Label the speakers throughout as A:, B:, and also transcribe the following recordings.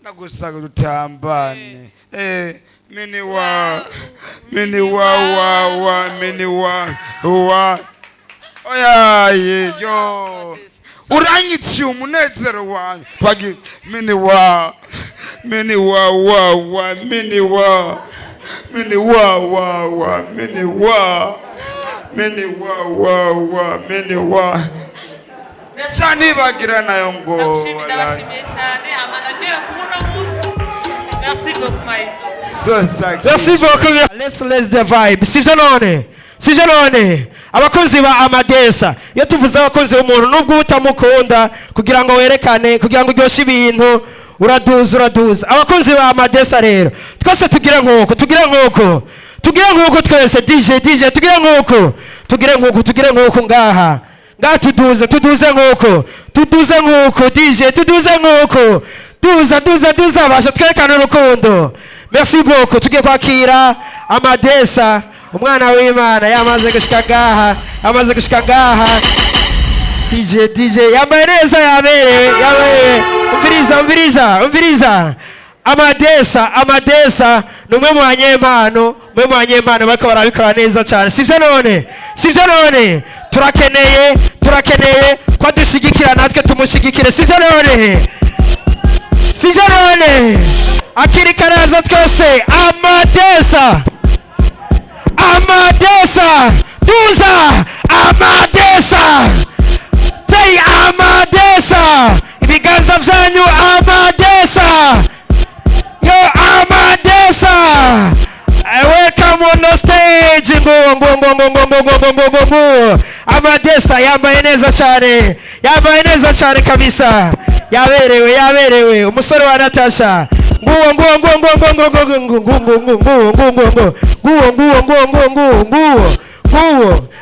A: nagusaga dutambane mini wa oya yo uranyitsi umunezero wanyu pagi mini wa mini wa Chani bagira nayo ngo
B: Merci beaucoup, Mike.
C: Merci beaucoup. Let's the vibe. Sijanone. Abakunzi ba Amadesa. Iyo tuvuze abakunzi b'umuntu nubwo utamukunda kugira ngo werekane kugira ngo uryoshye ibintu uraduza. Abakunzi ba Amadesa rero. Twese tugira nk'uko twese DJ tugira nk'uko ngaha. Nga tuduze nk'uko DJ tuduze nk'uko tuza basha twerekana urukundo. Merci beaucoup. Tugiye kwakira Amadesa umwana w'Imana yamaze gushika ngaha DJ yambaye neza yaberewe umviriza Amadesa numwe mu banyempano bariko barabikora neza cyane sivyo none turakeneye ko dushigikira natwe tumushigikire sivyo none akiri karaza twese Amadesa tuza Amadesa say Amadesa ibiganza vyanyu Amadesa yo Amadesa welcome on the stage Amadesa yambaye neza cyane kabisa yaberewe umusore wa Natasha nguwo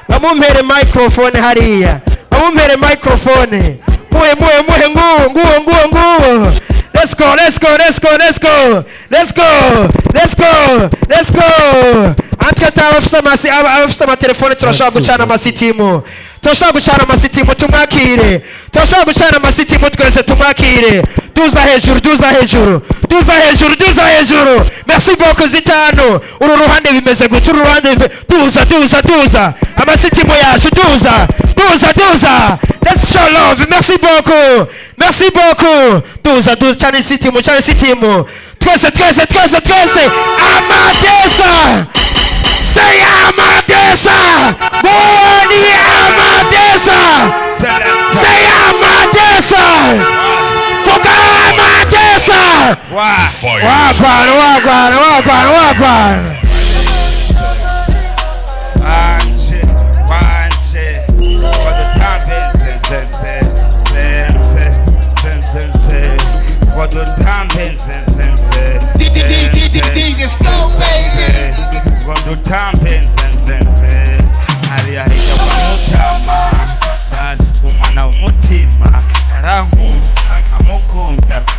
C: bamumpere microphone hariya muhe nguwo let's go antwe abafise amatelefone turashobora gucana amasitimu tumwakire twese tumwakire duza hejuru merci beaucoup zitano uru ruhande bimeze gute duza amasitimu yacu duza let's show love merci beaucoup duza cyane sitimu twese Amadesa say Amadesa Boni Amadesa say Amadesa Fuka Amadesa wagwana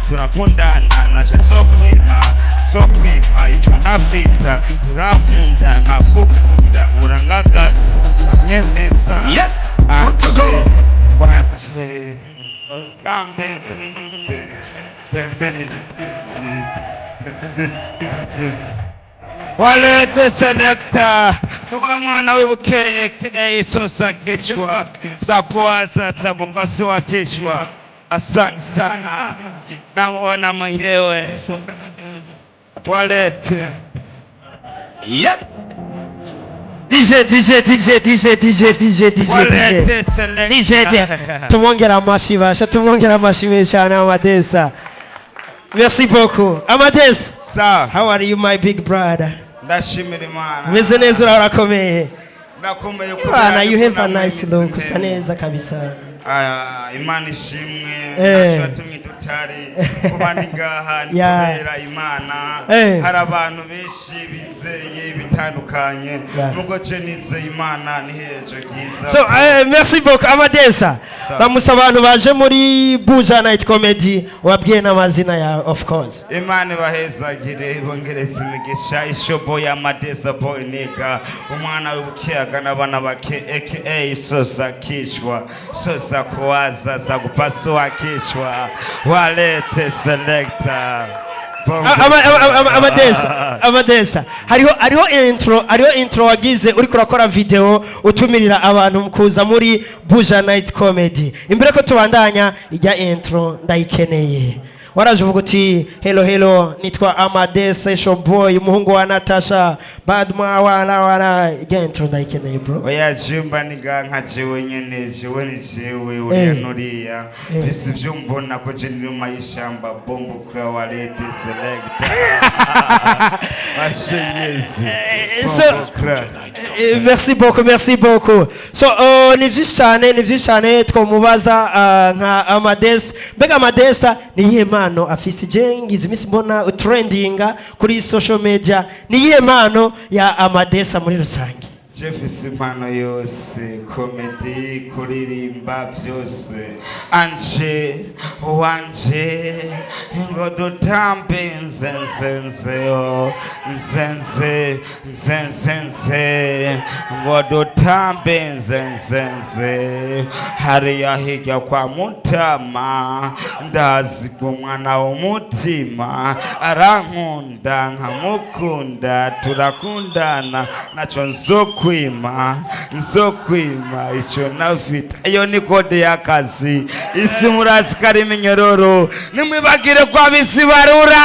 A: turakundana na sokwima itunafita turakunda nkakukunda urangaga nyemeza walete senekta tukamwana wibukeye kidai sosa kichwa sapoasa sabongasi wa kichwa asante sana naona mwenyewe walete
C: DJ tumongera amashi cyane Amadesa. Merci beaucoup Amadesa.
A: Sir,
C: how are you my big brother?
A: ndashimira Imana
C: meze neza urakomeye
A: ndakomeye
C: kubana you have a nice look usa neza kabisa
A: Imana ishimwe nashatumwe tutari kubandi ngaha kubera Imana hari abantu benshi bizeye bitandukanye nuko cenize Imana ni hejo giza.
C: So merci beaucoup Amadesa. Bamusa abantu baje muri Buja Night Comedy wabwiye n'amazina ya of course.
A: Imana bahezagire bongereza imigisha ishobo ya Amadesa boy nigga umwana w'ubukiyaga n'abana bake aka Sosa Kishwa Sosa za kuwaza za kupasua kichwa, walete selector.
C: Amadesa hariho intro wagize uri kurakora video utumirira abantu kuza muri Buja Night Comedy. Imbere ko tubandanya ijya intro ndayikeneye. Waraje uvuga uti hello nitwa Amadesa Showboy umuhungu wa Natasha Badma wala ijya intro ndayikeneye bro.
A: Oya jimba niga nka jewe nyene jewe ni jewe uriya nuriya visi vyo mbona ko je ndi mayishamba bombo kura walete selector. Mashenyezi.
C: Merci beaucoup. So ni vyinshi cyane twomubaza nka Amadesa. Mbega Amadesa ni yihe mano afise jengize imisi mbona trendinga kuri social media, ni yihe mano ya Amadesa muri rusange?
A: Jefferson mano yose comedy kuririmba byose anje wanje ngo dutambe nzenze ngo dutambe nzenze hariya hirya kwa Mutama ndazi ko mwana w'umutima arankunda nkamukunda turakundana naco nzokwima ico nafite iyo ni kode y'akazi isi murazi kari minyororo nimwibagire kwa bisi bararura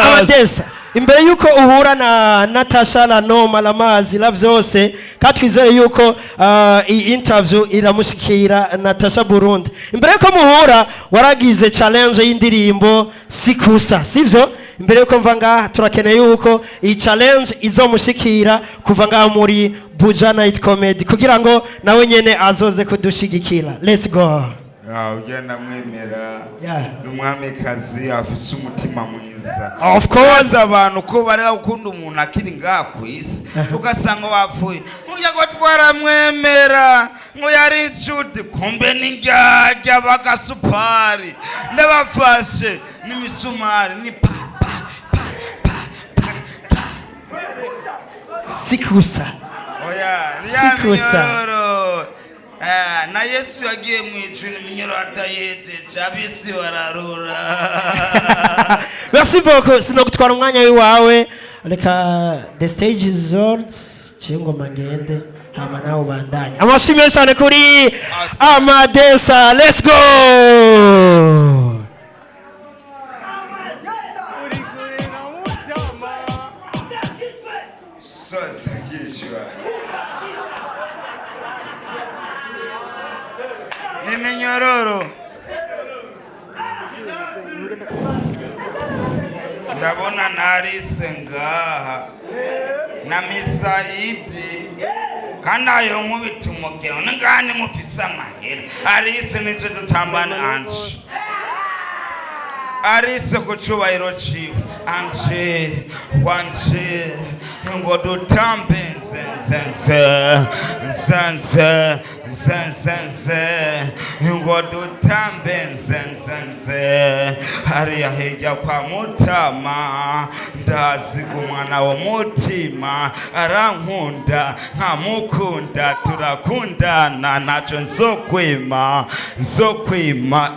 C: Amadesa imbere yuko uhura na Natasha Lanoma Lamazi la vyose katwizere yuko iyi interview iramushikira Natasha Burundi. Imbere yuko muhura waragize challenge y'indirimbo Sikusa sivyo? Imbere yuko mva ngaha turakeneye yuko iyi challenge izomushikira kuva ngaha muri Buja Night Comedy kugira ngo nawe nyene azoze kudushigikira. Let's go.
A: Ugenda mwemera n'umwamikazi afise umutima mwiza.
C: Of course
A: abantu ko bari gukunda umuntu akiri ngaha ku isi ugasanga wapfuye ujya gutwara mwemera ngo yari inshuti kumbe n'injyajya bagasupari ndabafashe n'imisumari ni
C: Sikusa.
A: Sikusa. Na Yesu yagiye mwicuni minyoro atayeze chabisi wararura.
C: Merci beaucoup. Sinogutwara umwanya wawe. Reka the stage is yours. Chingo magende. Hama nawe bandanya. Amashimwe cyane kuri Amadesa. Let's go.
A: Nimenyororo ndabona narise ngaha na Misaidi kandi ayo nkubita umugero ngani mufise amahera arise nizo dutambana anje arise ku cubahiro ciwe anje wanje ngo dutambe nzenze ngo dutambe nzenze hariya hirya kwa Mutama ndazi umwana w'umutima arankunda nkamukunda turakundana naco nzokwima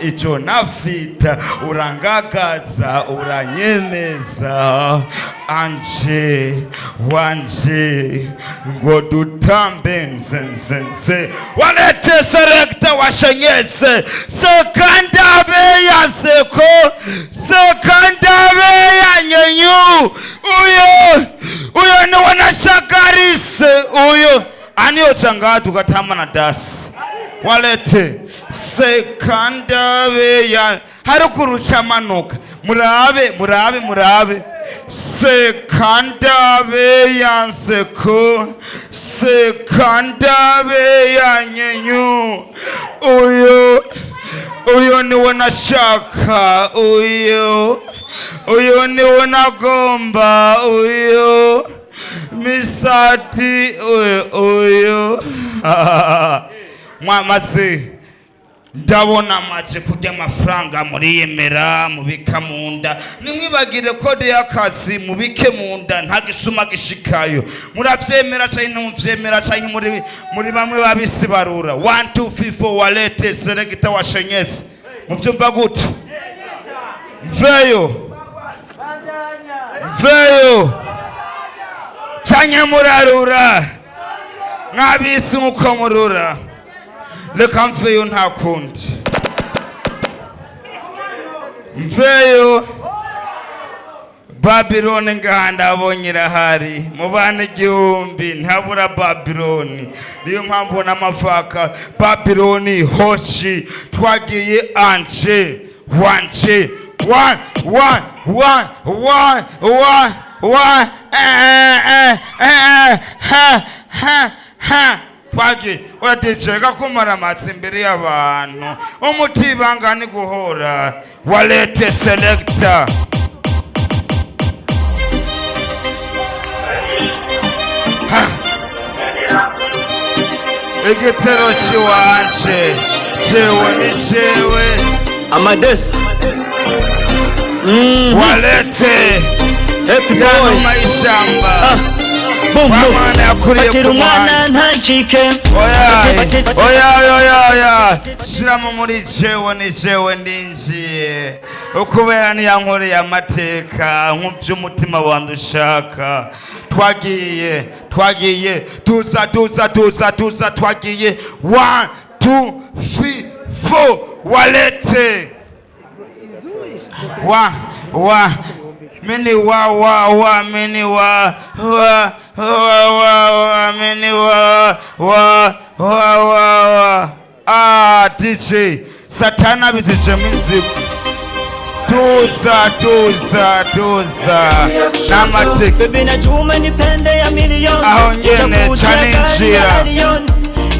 A: ico nafita urangagaza uranyemeza anje wanje ngo dutambe nzenze walete selector washenyetse sekandabe ya seko sekandabe ya nyenyu uyo ni wanashakarise uyo aniyo changa tukatama na dasi walete sekandabe ya harukurucha manuka murabe sekandabe ya nseko sekandabe ya nyenyu uyo niwe nashaka uyo niwe nagomba uyo Misati uyo mwamase ndabona amaze kurya amafaranga muriyemera mubika mu nda nimwibagire kode y'akazi mubike mu nda nta gisuma gishikayo muravyemera cyane ntumvyemera cyane muri bamwe babisibarura 1 2 3 4 walete selecta washenyese muvyumva gute mveyo cyane murarura nkabisi nkuko murura reka mveyo nta kundi mveyo Babiloni ngahanda abonye irahari mu bana igihumbi ntabura Babiloni niyo mpamvu n'amavaka Babiloni hoshi twagiye anje wanje twagi wadicega kumara amatsi imbere y'abantu umutibanga ni guhora walete selecta igitero ciwanje cewe ni cewe
D: Amadeus
A: walete
D: Happy
A: yano
D: boy
A: maishamba
D: Boom
A: Wamana yakuriye
D: Fatira
A: ku muhanda.
D: umwana ntacike
A: oya shiramo muri jewe ni jewe ndinjiye ukubera niyankoreye amateka nk'uvy'umutima wanjye ushaka twagiye tuza twagiye 1 2 3 4 walete mini wa mini wa mini wa DJ Satana bizije mizigo tuza n'amateka
D: Baby najuma nipende ya milioni
A: aho nyene cyane injira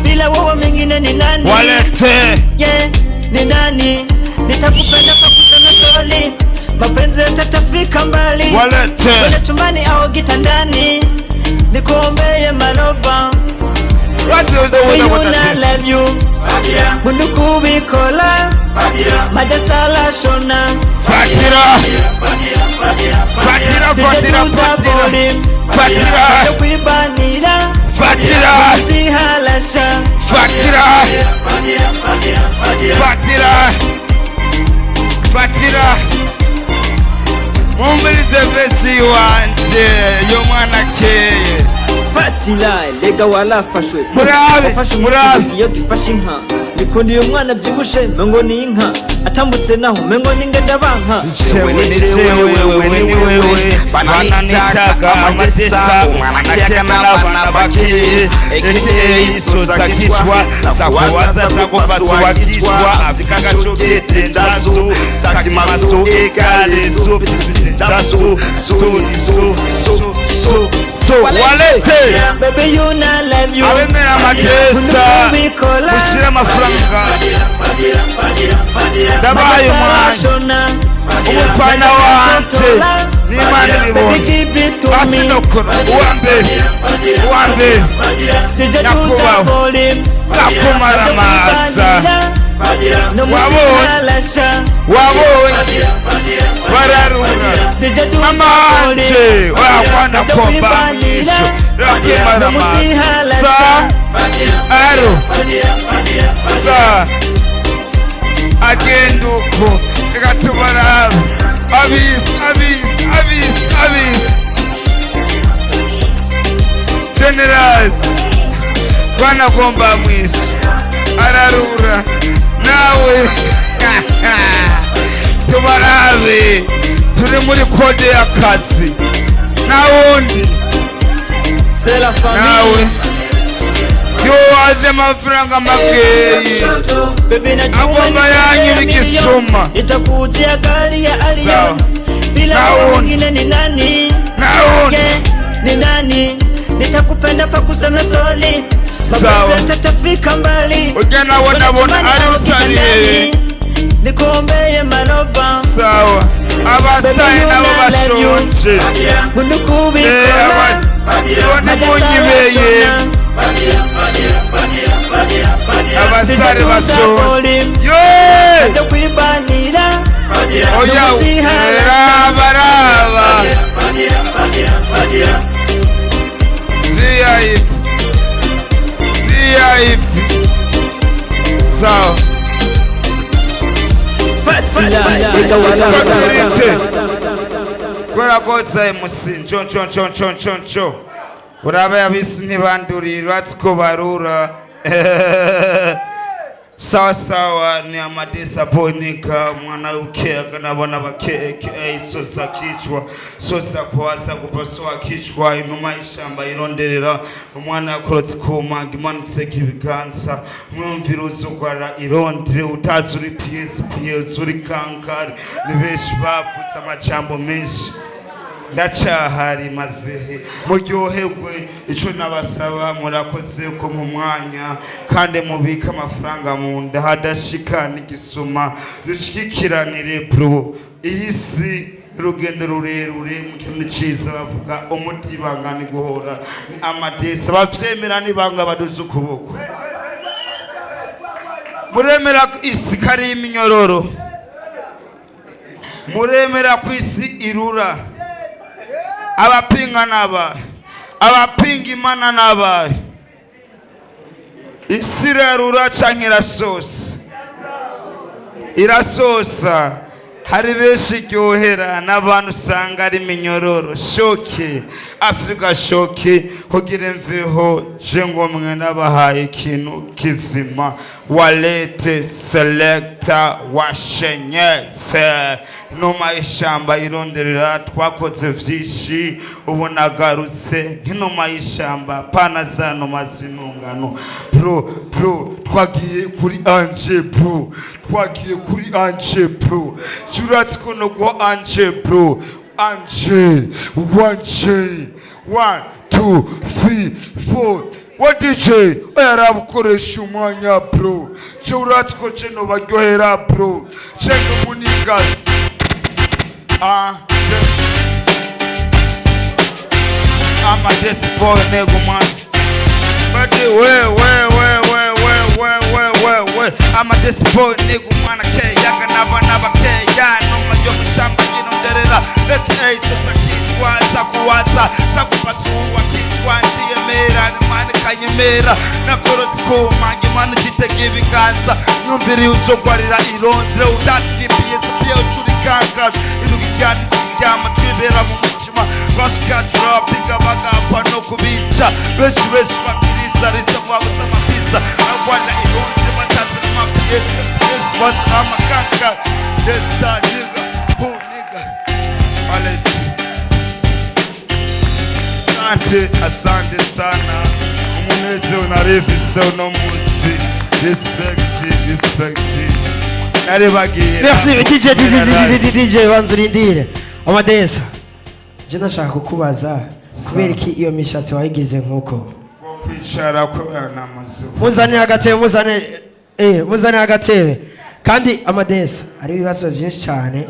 D: bila wewe mengine ni nani
A: walete
D: ni nani nitakupenda kwa kusema soli mapenzi yatatafika mbali
A: walete
D: wala chumbani au kitandani nikuombeye maloba
A: what is the
D: you
A: what
D: na
A: is
D: love you bunduku bikola madasala shona
A: Fatira
D: kwibanira sihalasha
A: Fatira mumbirize besi wanje yo mwana keye
D: Fatila lega walafashwe
A: murabe
D: iyo gifashe inka nikundi uyu mwana byibushe mengo ni inka atambutse naho mengo ningenda banka
A: wewe bananitaga amadesa umwanakena n'abana bakeye isoza kishwa sakuwaza sakupasua kishwa afika gachokete ndasu sakimaso egale so walete
D: baby you na love you
A: abemera amadesa mushire amafaranga ndabaye umwanya umufana wanje n'Imana ibibona asinokora uwambe nakubaho nakumara amaza wabonye bararura amanje wakwana komba mwisho rakimara amaza sa agenda uko reka tubarabe abisi general kwanagomba mwisho ararura nawe tubarabe turi muri kode y'akazi nawundi nawe yo waje amafaranga makeyi agomba yanyu igisuma
D: itakujia gari ya Arion bila wengine ni nani ni nani nitakupenda kwa kusema soli mapenzi tatafika mbali
A: ugena wonabona ari usaniye
D: nikuombeye maloba
A: sawa abasaye nabo bashonje
D: ngundukubikola
A: none munyibeye abasare bashonje sawa kubera ko MC nco urabe yabisi ntibandurira ko barura sawa sawa ni Amadesa Bonika mwana ukega nabona bakeke sosa kichwa sosa kwasa kupasua kichwa inuma ishamba ironderera umwana yakorotse kuma gimanutse kibiganza mwumviruzo gwara irondere utazuri PS uri kankari ni beshi bapfutse amajambo menshi ndacahari mazehe muryoherwe ico nabasaba murakoze ko mu mwanya kandi mubika amafaranga mu nda hadashika n'igisuma rushikiranire bro iyi si rugendo rurerure mu kintu ciza bavuga umuti bangani guhora Amadesa bavyemera nibanga baduze ukuboko muremera isi kari iminyororo muremera kwisi irura abapinga naba abapinga Imana naba isirarura canke irasosa hari beshi ryohera n'abantu usanga ari minyororo shoke Afrika shoke kugira mveho je ngomwe nabahaye ikintu kizima walete selecta washenyetse noma ishamba ironderera twakoze vyishi ubu nagarutse nk'inoma y'ishamba pana za noma zinungano bro twagiye kuri Anje bro twagiye kuri Anje bro juratsko no go Anje bro Anje 1 2 3 4 What DJ era bukoresha umwanya bro juratsko ceno baryohera bro ceno munigas Amadesa boy nego man but we Amadesa boy nego man ke yaka naba ke ya no majo mshamba inonderera aka sasa kichwa sakuwaza sakupasua kichwa ndiye mera ni man kanyemera na korotiko mangi man chitege biganza nyumbiri uzogwarira irondre udatsi PS pia uturikanga inugijani kama twibera mu mutima bashikatra piga bagapa no kubica beshi bakiriza ritsa kwabuza amapizza abana irondre batazi amapiyese was amakaka desa nigga who nigga aleti asante sana umuneze unarefisa uno musi respect
C: Merci DJ wanzurindire Amadesa je nashaka kukubaza kubera iki iyo mishatsi wayigize nkuko
A: kwicara ko yanamaze
C: muzane agatebe kandi Amadesa ari ibibazo byinshi cyane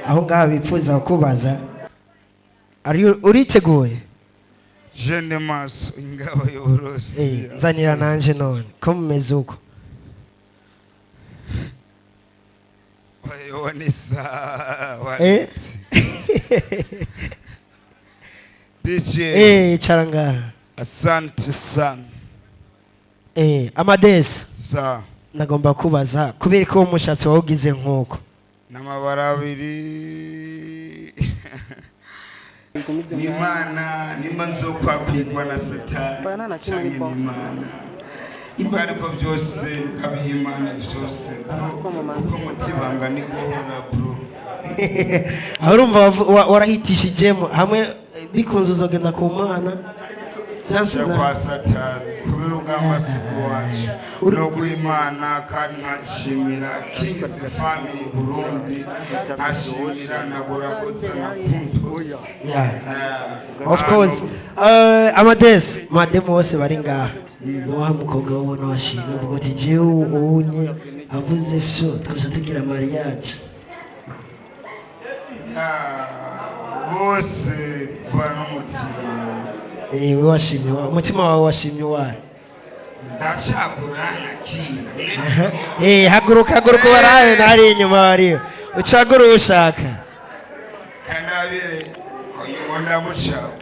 C: aho ngaha bipfuza kubaza ari uriteguye
A: Jende maso ingabo y'Uburusi
C: nzanira nanje none ko mumeze uko
A: Wanisa waniti DJ
C: charanga
A: asante sana
C: Amadesa
A: sa
C: nagomba kubaza kubera ko umushatsi wawugize nkuko
A: n'amabara abiri Imana nimba nzokwakwigwa na Satani cyangwa Imana ariko byose abihimana byose uko mutibanga ni guhora bro
C: urumva warahitishije hamwe bikunze uzogenda ku Mana
A: Sansana kwa Satani kubera ubw'amasigo wacu no gw'Imana kandi nkashimira Kings Family Burundi ashimira nagorakoza na Kuntos
C: of course Amadesa mademo bose bari ngaha wa mukobwa ubona washimye ubwo ati jewe unye avuze fyo twaje tugira mariage
A: bose bana umutima
C: we washimye umutima wawe washimye wawe
A: ndashagurana kimwe
C: haguruka waraye nari inyuma wariyo ucagura ushaka
A: kanabire uyu ndamushaka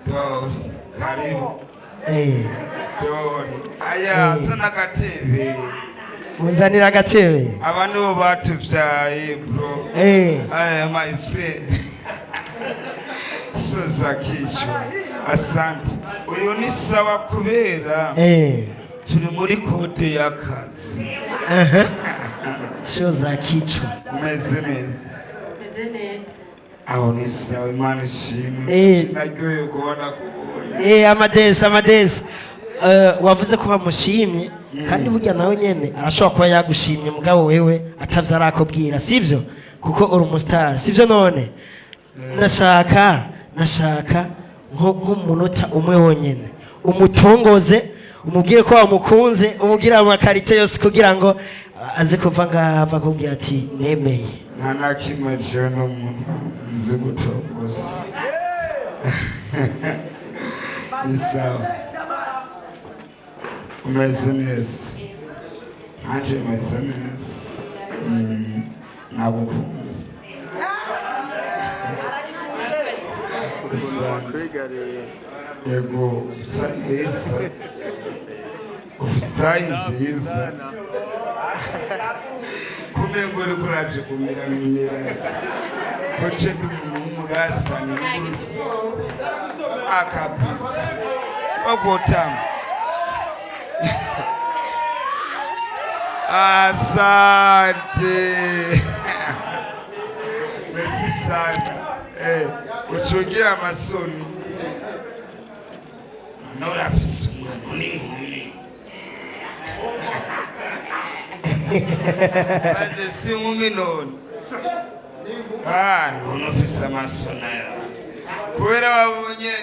A: Dori, karibu.
C: Eh,
A: Dori, aya, zana agatebe.
C: muzanira agatebe.
A: Aba nibo batuvyaye, bro. Aya, my friend. Soza kichwa. Asante. Uyu ni sawa kubera. Turi muri kode y'akazi.
C: Shoza kichwa.
A: Umeze neza. Aho ni sawa, Imana ishimwe. Naryohewe kubona kubonye.
C: Amadesi. Wavuze ko wamushimye kandi burya nawe nyene arashobora kuba yagushimye mugabo wewe atavye arakubwira sivyo kuko uri umustar sivyo none nashaka nk'umunota umwe wonyene umutongoze umubwire ko wamukunze umubwire amakarite yose kugira ngo aze kuva ngaha akubwira ati nemeye.
A: Nta na kimwe jewe n'umuntu nzi gutongoza. Ni sawa. Umeze neza. Nanje meze neza. Nagukunze. Yego, usa neza. Ufite nziza. Kumengo uri kuraje kumira neza. Koche ndi umurasa ni urusi. Akabisa. Ogotamu. Asante. Merci sana. Uchungira amasoni. Nora afise umwana n'inkumi. Aje si inkumi none. None ufise amasoni yawe. Kubera wabonye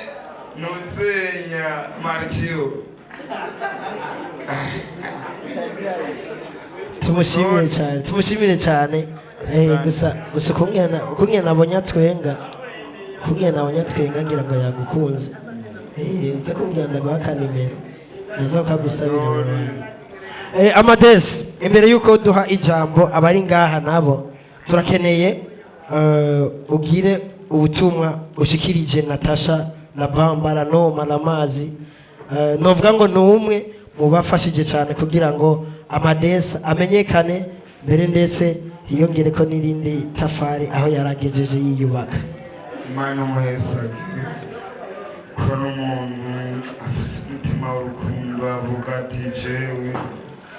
A: nuzenya Markiyo.
C: Tumushimire cyane gusa kungena nabonye atwenga ngira ngo yagukunze nze kumbwira ndaguha nimero nizo kagusabira urubanza. Amadesi imbere yuko duha ijambo abari ngaha nabo turakeneye ugire ubutumwa ushikirije Natasha na Bambara no Malamazi novuga ngo ni umwe mubafashije cyane kugira ngo Amadesi amenyekane mbere ndetse hiyongere ko n'irindi tafari aho yaragejeje yiyubaka.
A: Imana umuhesagire ko n'umuntu afise umutima w'urukundo avuga ati jewe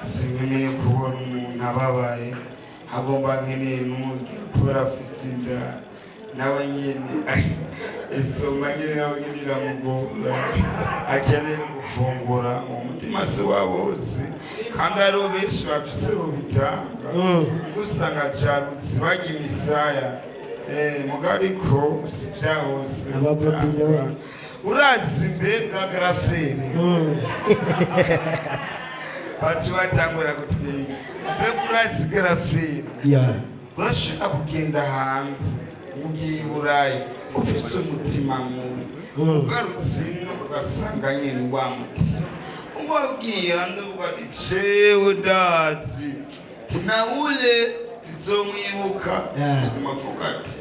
A: sinkeneye kubona umuntu ababaye agomba nkeneye n'umurya kubera afise inda nawe nyene isitoma nyene nawe nyene iramugora akeneye gufungura umutima si wa bose kandi hariho benshi bafise bobitanga usanga carutse barya imisaya muga ariko si vya bose urazi mbega garafere baci batangura kutwiga mbega urazi garafere urashobora kugenda hanze ugiye i Burayi ufise umutima mubi ugarutse ino ugasanga nyene wa mutima ubabwiye hanze uvuga ati jewe ndazi naule nzomwibuka sikumavuga ati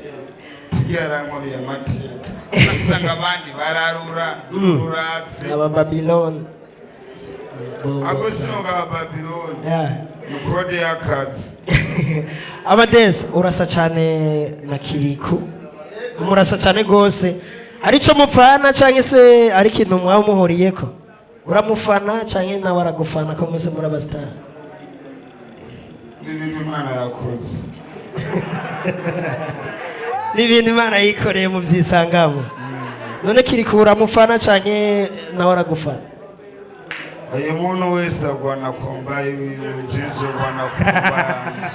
A: tuyarankoreye amateka ugasanga abandi bararura uratse
C: Abababiloni
A: ako sinoga Ababiloni mukode y'akazi.
C: Amadesi urasa cyane na Kiriku murasa cyane gose arico mupfana cyangwa se ari kintu mwawe muhoriyeko uramufana cyangwa nawe aragufana ko muze muri abastar
A: n'ibintu Imana yakoze
C: n'ibintu Imana yikoreye mu byisangamo none Kiriku uramufana cyangwa nawe aragufana.
A: Uyu muntu wese agwana kombayi wiwe jesu agwana kombayi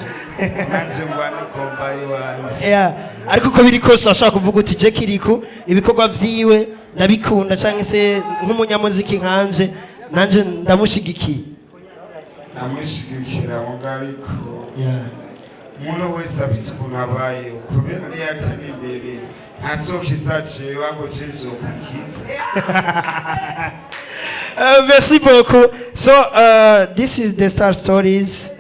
A: nanje ngwana kombayi wanje
C: ariko uko biri kose ashaka kuvuga uti je Kiriku ibikorwa vyiwe ndabikunda cyangwa se nk'umunyamuziki nkanje nanje ndamushigikiye
A: namushigikira mugariko umuntu wese afise ukuntu abaye kubera niyo atari imbere ntazokiza jewe ahubwo jesu kwikiza.
C: Merci beaucoup. So this is the Star Stories.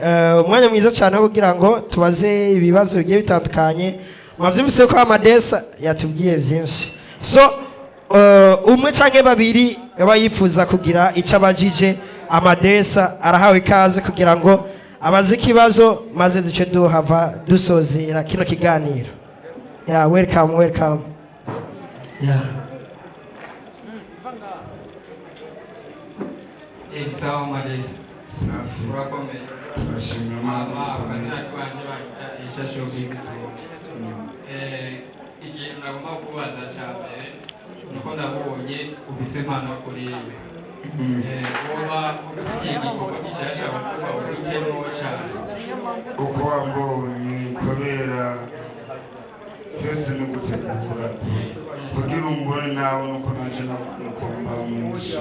C: Umwanya mwiza cyane kugira ngo tubaze ibibazo bigiye bitandukanye. Mwavyumvise ko Amadesi yatubwiye byinshi. So umwe canke babiri baba yifuza kugira icyo abajije Amadesa arahawe ikaze kugira ngo abaze ikibazo maze duce duhava dusozera kino kiganiro. Yeah, welcome. Yeah.
E: Sawa Amadesa.
A: Safi.
E: Urakomeye.
A: Turashimira
E: Mama akazina kwanje bakita Isha Showbiz. Ikintu nagomba kubaza cyambere nuko ndabonye ubise impano kuri woba ugiye gikorwa gishasha kuba urutemo cyane
A: uko wambonye kubera byose ni gutegura kugira umbone nawe nuko naje nakumva mwinshi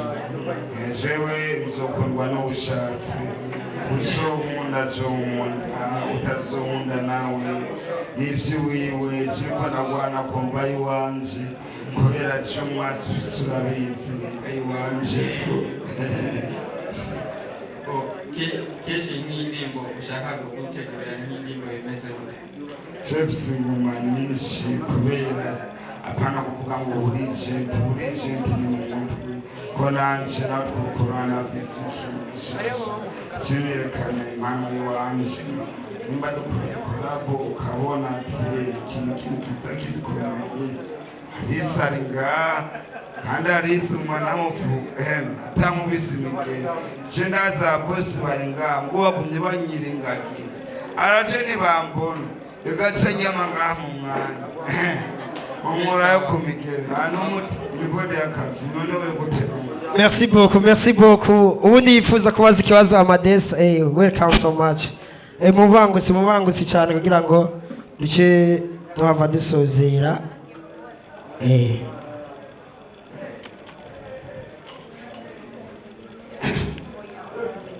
A: jewe nzokundwa n'ubushatsi uzonkunda zonkunda utazonkunda nawe n'ivy'iwiwe kiriko nagwana kumva iwanje kubera cyo mwasi ufise urabizi iwanje
E: kenshi nk'indirimbo ushaka gutegurira nk'indirimbo bimeze gute
A: Jefferson ngoma nyinshi kubera apana kuvuga ngo burigenti ni umuntu ko nanje natwukorana fiziki bishasha kinerekana impano iwanje nimba dukwiye korabo ukabona ati ikintu kiza kizikomeye Alisa ari ngaha kandi Alisa umwana w'umuvuga atamubise imigeri je ndaza bose bari ngaha ngo bagumye banyirengagiza araje ntibambona bigaca nyama ngaha mu mwanya umura yo kumigeri n'umuti imigodi y'akazi none we gutema.
C: Merci beaucoup. Ubundi yifuza kubaza ikibazo Amadesa. Welcome so much. Mubangutse cyane kugira ngo duce duhava dusozera.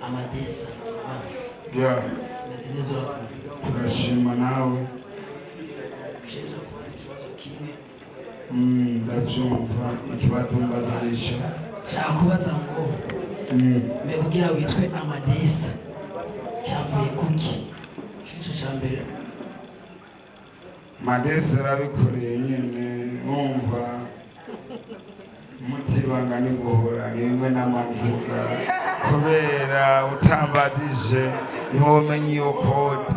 D: Amadesa.
A: Yeah. Turashima nawe. Ndabyumva ikibazo mbazanisha.
D: Shaka kubaza ngo mbe kugira witwe Amadesa cyavuye kuki? Shisho cyambere.
A: Amadesa arabikoreye nyene wumva mutibanga ni guhora ni bimwe n'amavuga kubera utambadije ntiwomenye iyo kode.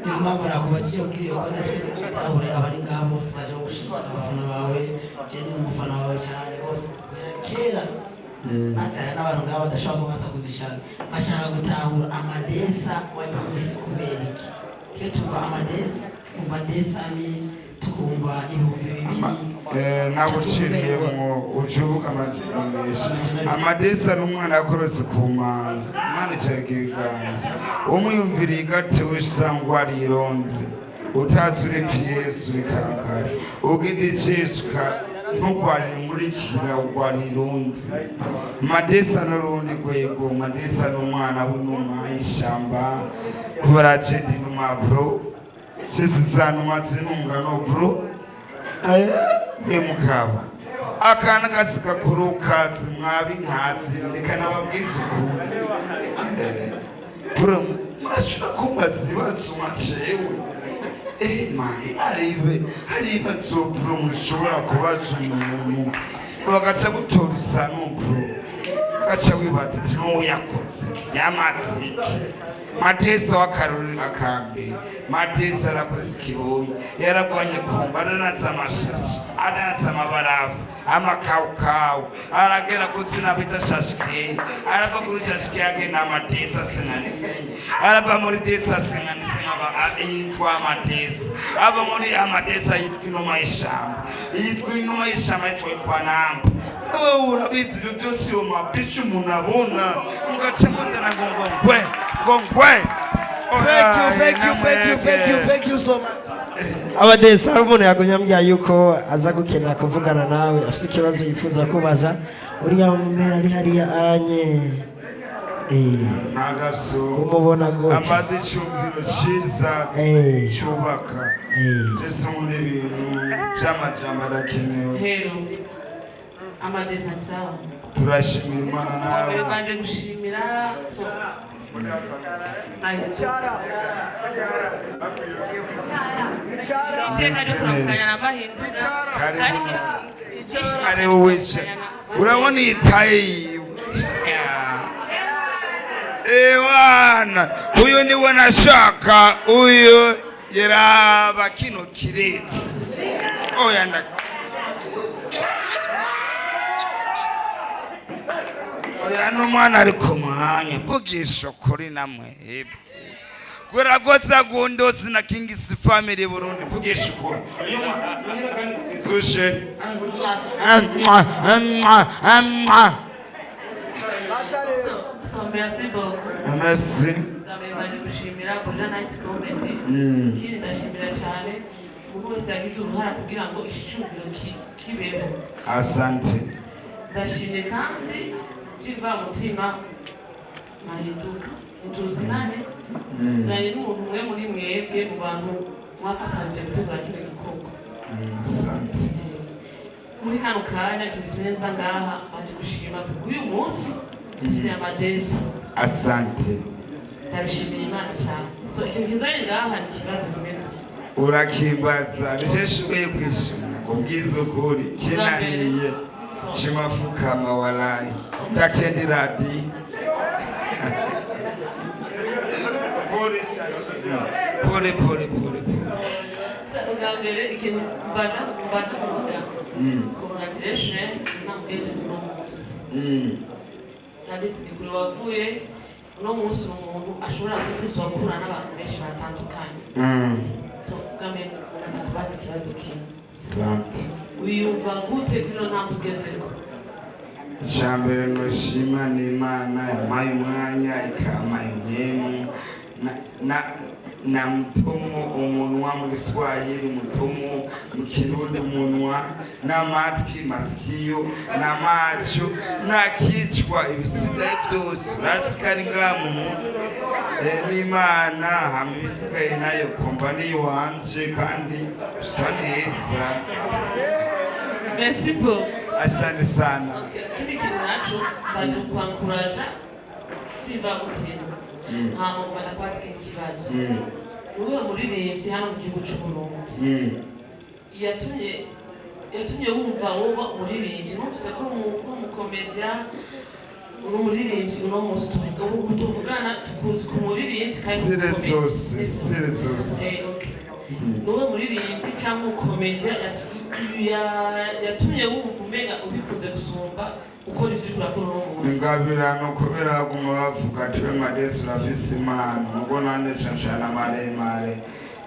D: Niyo mpamvu nakubajije kugira iyo kode twese tutahure abari ngaha bose baje gushikira abafana bawe je ni umufana wawe cyane bose kera azara n'abantu ngabo badashobora kuba batakuzishana bashaka gutahura Amadesa wanyise kubera iki twe tumva Amadesa ni tukumva ibihumbi bibiri
A: naguciriyemo ucubuka amajinisha Amadesa n'umwana yakorotse ku manga imana icega ibiganza umwiyumviriye igatewe sangwa ari i Londres utazi uri piyesi uri kankari ugidicishwa ntugwarire nkurikira ugwarire urundi Amadesa n'urundi rwego Amadesa n'umwana w'inuma y'ishyamba kubera cedi n'umabro chisizanuma zinungano bro mugabo akana kasika kurukazi mwabi ntazi rekana babwiza bro murashobora kumbaza ibibazo mwacewe mani haribe bro mushobora kubaza umuntu bagaca gutora isano bro gaca wibaza ati n'uyakoze yamaziki Amadesa w'akarori akambe Amadesa arakoze ikibuye yaragwanye kumba aranatse amashashi aranatse amabarafu amakawukawu aragera kutsina bita shashike arava kuri shashike agenda Amadesa singanisenye arava muri Desa singanisenye yitwa Amadesa ava muri Amadesa yitwa inuma y'ishamba yitwa namba urabizi ibyo byose iyo mabishi umuntu abona mugaca muzana ngongwe.
D: Thank you so much.
C: Amadesa hari umuntu yagumye ambwira yuko aza gukenera kuvugana nawe afite ikibazo yifuza kubaza uriya mumera ari hariya anye
A: nagaso
C: umubona gute
A: amade cyumviro cyiza cyubaka Yesu muri bintu by'amajambo arakenewe
B: Hero Amadesa sawa
A: turashimira Imana nawe
B: banje gushimira so iteka ryo kuramukanya n'amahindura kandi
A: ari wica urabona itaye yiwe ewana uyu niwe nashaka uyu yaraba kino kiretse oya oya n'umwana ari ku mwanya vugisha ukuri namwe kubera ko zagundozi na King's family Burundi vugisha ukuri zushe
B: So merci beaucoup.
A: merci
B: Ndabanje gushimira Buja Night Comedy. Kindi ndashimira cyane umuntu wese yagize uruhara kugira ngo ishicumviro kibeho.
A: asante
B: Ndashimye kandi kiva mutima mahinduka utuzinane zanye n'umuntu umwe muri mwebwe mu bantu mwafatanyije gutegura kino gikorwa.
A: asante
B: Muri kano kanya tubizenza ngaha baje gushima uyu munsi dufite amadesi.
A: asante
B: Ndabishimiye Imana cyane. So ikintu kizanye ngaha ni ikibazo kimwe gusa.
A: urakibaza rishoboye kwishima ubwiza ukuri kinaniye shimafukama walayi ndakendi radi pole
B: Ubwambere ikintu mbana kuvuga congratulation namugende uno munsi ndabizi bikuru wavuye uno munsi umuntu ashobora kwifuza guhura n'abantu benshi batandukanye so ubwambere ndakubaza ikibazo kimwe
A: asante
B: wiyumva gute kuri ino ntambwe ugezeho
A: ijambere noshima n'Imana yampaye umwanya ikampaye umwemu na mpumu umunwa mu Kiswahili mpumu mu Kirundi umunwa n'amatwi masikio n'amacho n'akicwa ibisigaye byose uratsikari ngamu n'Imana hama ibisigaye nayo kompani wanje kandi usa neza.
B: Merci beaucoup.
A: Asante sana.
B: Kini kintu naco baje kwankuraja simba mutima hama banakwatse ikintu kibazo uwo muririmbyi hano mu gihugu cy'u Burundi yatumye wumva woba umuririmbyi numvise ko umukomedia uri umuririmbyi uno munsi tuvugana tukuzi ku muririmbyi kandi
A: sire zose
B: uwo muririmbyi cyangwa umukomedia yatumye wumva umenga ubikunze gusumba ukora ibyo urakora uno munsi
A: ingabirano kubera guma bavuga tiwe Madeso urafise imana mugo nande canshana maremare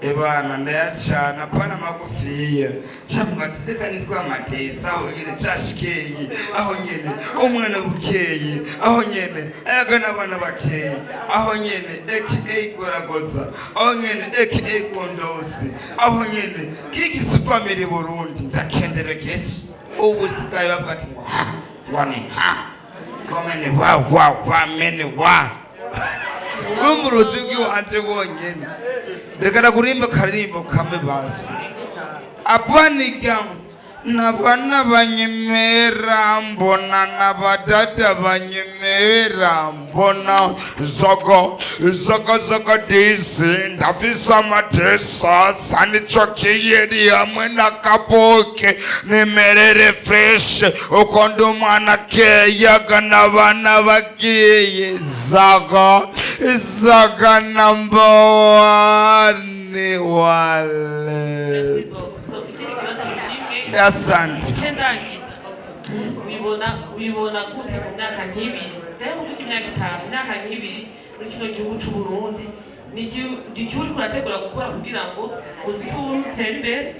A: ebana ndayacana pana magufiya shamugatireka nitwa Madeso aho nyene cashikeyi aho nyene umwana bukeyi aho nyene ayagana abana bakeyi aho nyene aka Goragoza aho nyene aka Gondosi aho nyene King's family Burundi ndakendere keshi ubusigaye babwati wani komene wa mene wa umurujugi wanje wonyene reka kurimba karimbo kambe basi apaniga nabana banyemera mbona nabadada banyemera mbona zogo disi ndafisa Madeso sanichokiyeri hamwe na kaboke nimerere fresh ukondo umwana keyaga n'abana bagiye zaga number one wale. Asante.
B: Wibona gute mu myaka nk'ibiri rero uko imyaka itanu imyaka nk'ibiri muri kino gihugu cy'u Burundi ni uri kurategura gukora kugira ngo muziki utere imbere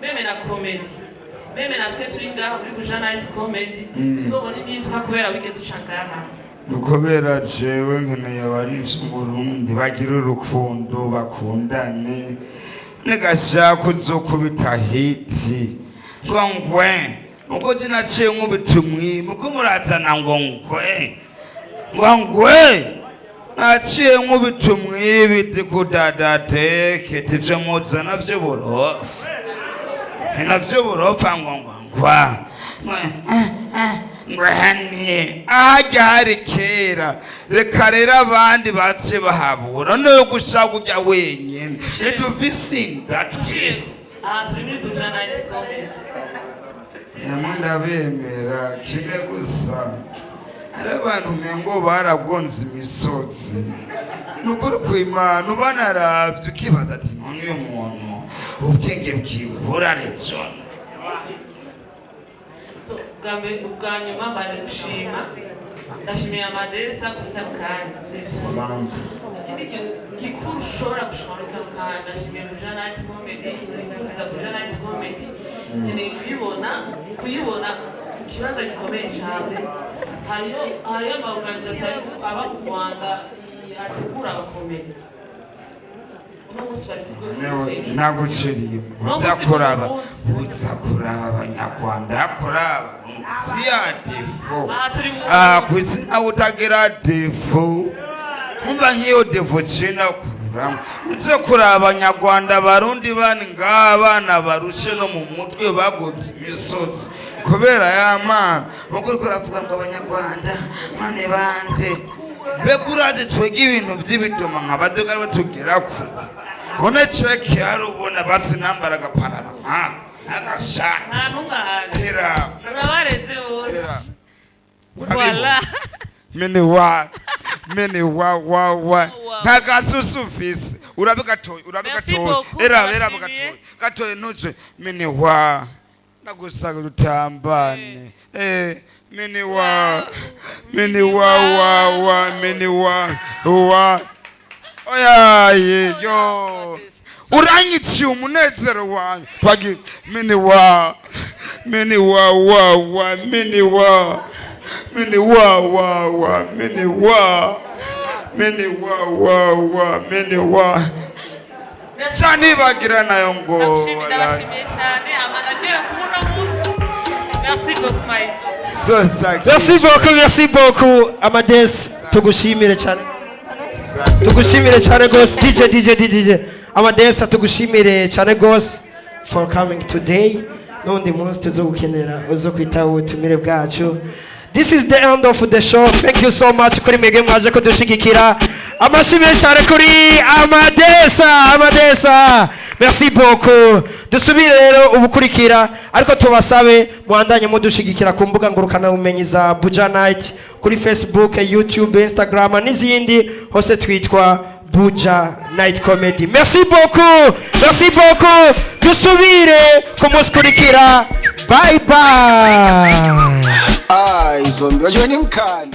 B: meme na comedy meme natwe turi ngaha muri Buja Night Comedy tuzobona imyitwa kubera wigeze ushangana
A: ukobera jewe nkeneye abari mu Burundi bagira urukundo bakundane negashaka uzokubita hiti ngwe uko jinaciye nk'ubitumwi muko murazana ngwe naciye nk'ubitumwi biti kudadate tivyo muzana vyo burofa navyo burofa ngwa ngwani ajya hari kera reka rero abandi bace bahabura no gushaka ujya wenyine ntidufise inda twese
B: turi muri Buja Night Comedy
A: Yamwe ndabemera kimwe gusa hari abantu umengo baragonze imisozi nukuri kw'Imana ubanaravye ukibaza ati none uyu muntu ubwenge bwiwe buraretse
B: ubwa nyuma mbanje gushima ndashimiye Amadesa ku bitabo kandi ikindi kintu gikuru ushobora gushima mu bitabo kandi ndashimiye Buja Night Comedy nifuriza Buja Night Comedy nkeneye kuyibona ikibanza gikomeye cyane hariyo ama-organisation aba mu Rwanda ategura abakomedi
A: naguciriye uzakuraba abanyarwanda yakuraba siya defo kw'izina utagira defo nkumva nk'iyo defo cina kururamo uze kuraba abanyarwanda barundi bani ng'abana barushe no mu mutwe bagonze imisozi kubera ya mana bakuri kuravuga ngo abanyarwanda mane bande mbega urazi twege ibintu by'ibituma nk'abadoga aribo tugera ku one ceki hari ubona basi nambara agapanaro nkaka agashati
B: urabareze bose
A: mene wa ntagasusu urabe gatoyi gatoyi ntuzwe mene wa nagusaga utambane mene wa oyaye yo uranyiciye umunezero wanjye twagi mene wa cyane bagira nayo ngo
B: ndabashimiye cyane amanagera kubona munsi
C: merci beaucoup Amadesa tugushimire cyane gose DJ Amadesa tugushimire cyane gose for coming today n'undi munsi tuzogukenera uzo kwitaho ubutumire bwacu. This is the end of the show. Thank you so much kuri mwege mwaje kudushigikira. Amashimwe cyane kuri Amadesa. Merci beaucoup. Dusubire rero ubukurikira ariko tubasabe muandanye mudushigikira ku mbuga ngurukana bumenyi za Buja Night kuri Facebook, YouTube, Instagram n'izindi hose twitwa Buja Night Comedy. Merci beaucoup. Dusubire kumuskurikira. Bye bye.
F: Zombi wajua ni mkali.